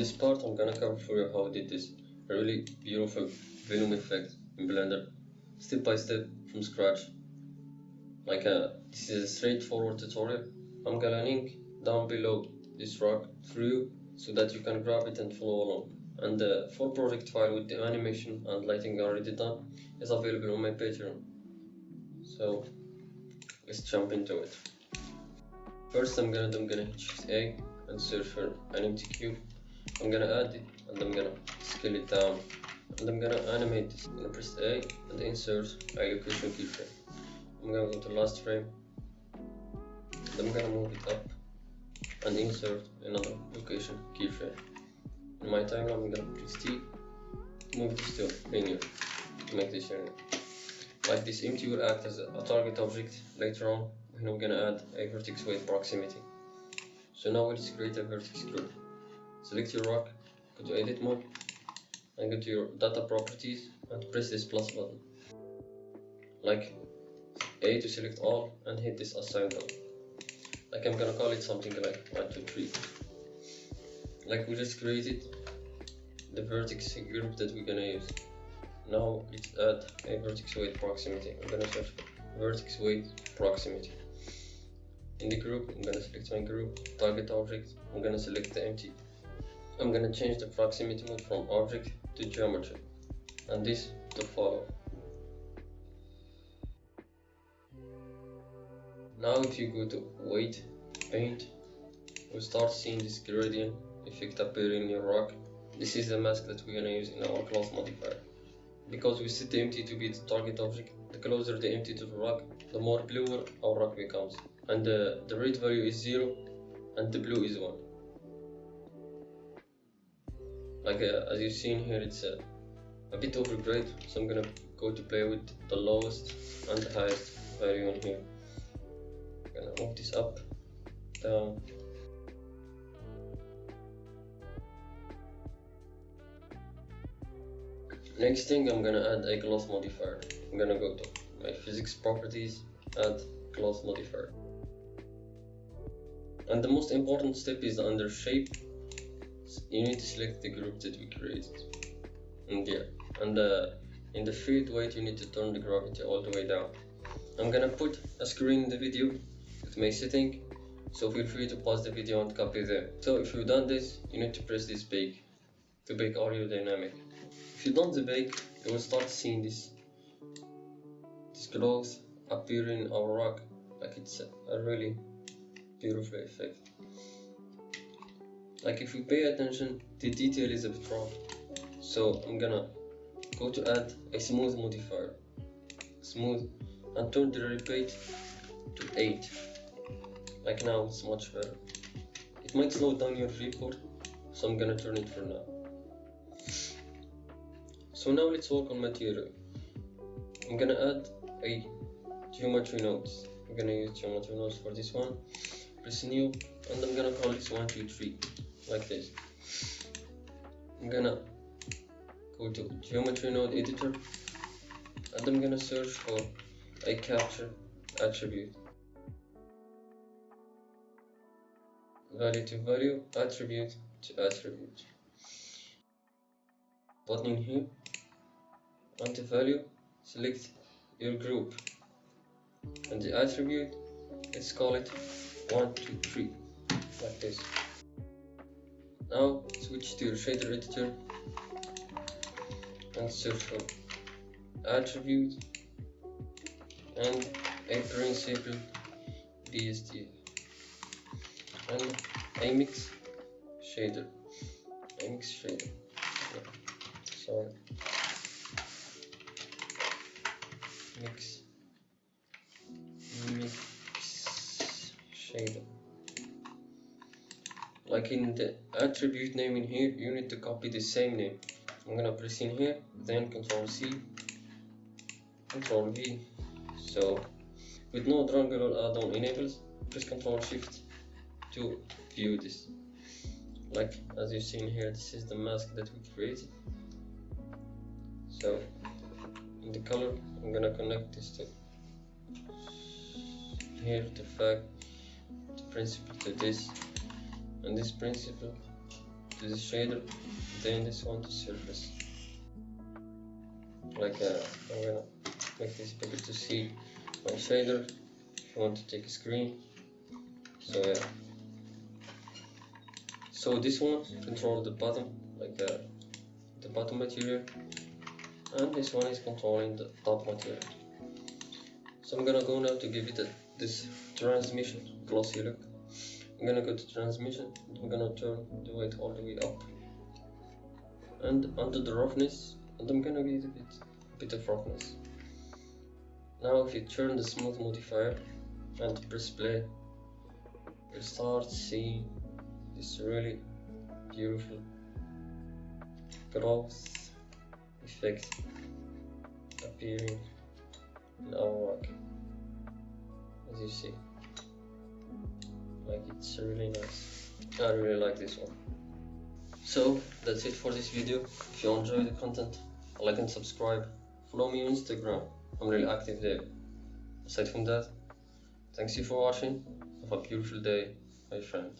this part I'm gonna cover for you how I did this really beautiful vellum effect in Blender, step by step from scratch. This is a straightforward tutorial. I'm gonna link down below this rock for you so that you can grab it and follow along. And the full project file with the animation and lighting already done is available on my Patreon. So let's jump into it. First I'm gonna hit Shift A and search for an empty cube. I'm gonna add it and I'm gonna scale it down and I'm gonna animate this. I'm gonna press A and insert a location keyframe. I'm gonna go to last frame and I'm gonna move it up and insert another location keyframe. In my timeline I'm gonna press T, move this to linear to make this linear. Like this empty will act as a target object later on when we're gonna add a vertex weight proximity. So now let's create a vertex group. Select your rock, go to edit mode and go to your data properties and press this plus button. Like A to select all and hit this assign button. Like I'm gonna call it something like 1, 2, 3. Like we just created the vertex group that we're gonna use. Now let's add a vertex weight proximity. I'm gonna search for vertex weight proximity. In the group, I'm gonna select my group, target object, I'm gonna select the empty. I'm gonna change the proximity mode from object to geometry, and this to follow. Now if you go to weight, paint, we'll start seeing this gradient effect appearing in your rock. This is the mask that we're gonna use in our class modifier. Because we set the empty to be the target object, the closer the empty to the rock, the more bluer our rock becomes. And the red value is 0 and the blue is 1. As you've seen here, it's a bit overgrade, so I'm gonna go to play with the lowest and the highest value in here. I'm gonna move this up, down. Next thing, I'm gonna add a gloss modifier. I'm gonna go to my physics properties, add gloss modifier. And the most important step is under shape. You need to select the group that we created. And in the field weight, you need to turn the gravity all the way down. I'm gonna put a screen in the video with my setting, so feel free to pause the video and copy them. So if you've done this, you need to press this bake to bake audio dynamic. If you don't bake, you will start seeing this growth appear in our rock. Like it's a really beautiful effect. Like if you pay attention, the detail is a bit wrong. So I'm gonna go to add a smooth modifier. Smooth, and turn the repeat to 8. Like now it's much better. It might slow down your viewport, so I'm gonna turn it for now. So now let's work on material. I'm gonna add a geometry nodes. I'm gonna use geometry nodes for this one. Press new, and I'm gonna call this 1, 2, 3, like this. I'm gonna go to geometry node editor, and I'm gonna search for a capture attribute. Value to value, attribute to attribute. Button in here, and the value, select your group, and the attribute, let's call it 1, 2, 3, like this. Now switch to your shader editor and search for attribute and a principal BSD and a mix shader. Sorry. Mix shader. Like in the attribute name in here, you need to copy the same name. I'm gonna press in here, then Ctrl C, Ctrl V. So with no triangular add-on enables, press Ctrl Shift to view this. Like as you've seen here, this is the mask that we created. So in the color, I'm gonna connect this to here, the principle to this, and this principle to the shader, then this one to surface. I'm gonna make this bigger to see my shader. If you want to take a screen, so yeah. So this one controls the bottom, the bottom material, and this one is controlling the top material. So I'm gonna go now to give it this transmission glossy look. I'm gonna go to transmission, I'm gonna turn the weight all the way up and under the roughness, and I'm gonna give it a bit of roughness. Now if you turn the smooth modifier and press play, you'll start seeing this really beautiful growth effect appearing in our work. As you see, it's really nice. I really like this one. So that's it for this video. If you enjoy the content, like and subscribe. Follow me on Instagram, I'm really active there. Aside from that, thanks you for watching. Have a beautiful day, my friend.